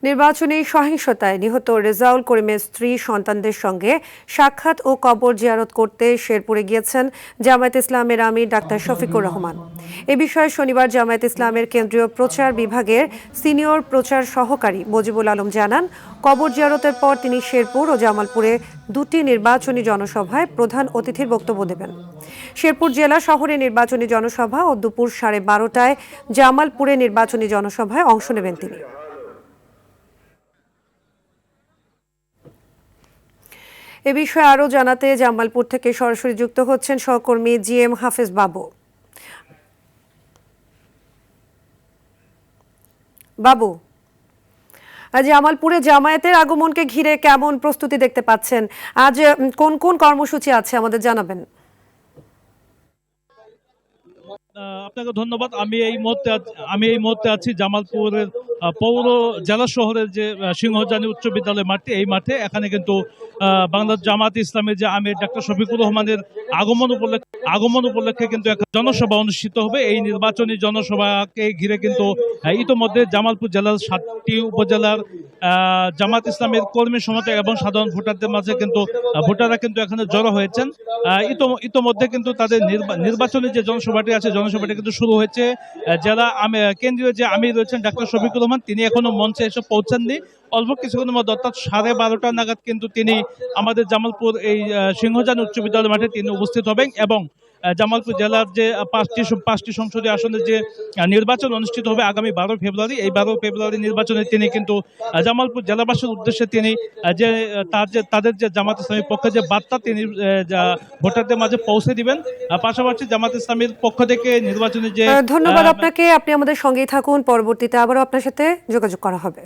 নির্বাচনী সহিংসতায় নিহত রেজাউল করিমের স্ত্রী সন্তানদের সঙ্গে সাক্ষাৎ ও কবর জিয়ারত করতে শেরপুরে গিয়েছেন জামায়াত ইসলামের আমির ডাক্তার শফিকুর রহমান। এ বিষয়ে শনিবার জামায়াত ইসলামের কেন্দ্রীয় প্রচার বিভাগের সিনিয়র প্রচার সহকারী মজিবুল আলম জানান, কবর জিয়ারতের পর তিনি শেরপুর ও জামালপুরে দুটি নির্বাচনী জনসভায় প্রধান অতিথির বক্তব্য দেবেন। শেরপুর জেলা শহরে নির্বাচনী জনসভা ও দুপুর 12:30টায় জামালপুরে নির্বাচনী জনসভায় অংশ নেবেন তিনি। এ বিষয়ে আরও জানাতে জামালপুর থেকে সরাসরি যুক্ত হচ্ছেন সহকর্মী জিএম হাফেজ বাবু। বাবু, জামালপুরে জামায়াতের আগমনকে ঘিরে কেমন প্রস্তুতি দেখতে পাচ্ছেন? আজ কোন কোন কর্মসূচি আছে আমাদের জানাবেন। আপনাকে ধন্যবাদ। আমি এই মুহূর্তে আছি জামালপুরের পৌর জেলা শহরের যে সিংহজানি উচ্চ বিদ্যালয় মাঠটি, এই মাঠে। এখানে কিন্তু বাংলাদেশ জামায়াত ইসলামের যে আমির ডাক্তার শফিকুর রহমানের আগমন উপলক্ষে কিন্তু একটা জনসভা অনুষ্ঠিত হবে। এই নির্বাচনী জনসভাকে ঘিরে কিন্তু ইতোমধ্যে জামালপুর জেলার 7টি উপজেলার জামায়াত ইসলামের কর্মী সমর্থক এবং সাধারণ ভোটারদের মাঝে কিন্তু ভোটাররা কিন্তু এখানে জড়ো হয়েছেন। ইতোমধ্যে কিন্তু তাদের নির্বাচনী যে জনসভাটি আছে, জনসভাটি কিন্তু শুরু হয়েছে। জেলা কেন্দ্রীয় যে আমির রয়েছেন ডাক্তার শফিকুর রহমান, তিনি এখনো মঞ্চে এসে পৌঁছাননি। অল্প কিছুক্ষণের মধ্যে অর্থাৎ 12:30 নাগাদ কিন্তু তিনি আমাদের জামালপুর এই সিংহজান উচ্চ বিদ্যালয় মাঠে তিনি উপস্থিত হবেন এবং জামালপুর জেলার যে পাঁচটি সংসদীয় আসনের যে নির্বাচন অনুষ্ঠিত হবে আগামী 12 ফেব্রুয়ারি, এই 12 ফেব্রুয়ারি নির্বাচনে তিনি কিন্তু জামালপুর জেলাবাসীর উদ্দেশ্যে তিনি তাদের যে জামাত ইসলামীর পক্ষে যে বার্তা তিনি ভোটারদের মাঝে পৌঁছে দিবেন। পাশাপাশি জামাত ইসলামীর পক্ষ থেকে নির্বাচনে যে ধন্যবাদ আপনাকে, আপনি আমাদের সঙ্গেই থাকুন। পরবর্তীতে আবারও আপনার সাথে যোগাযোগ করা হবে।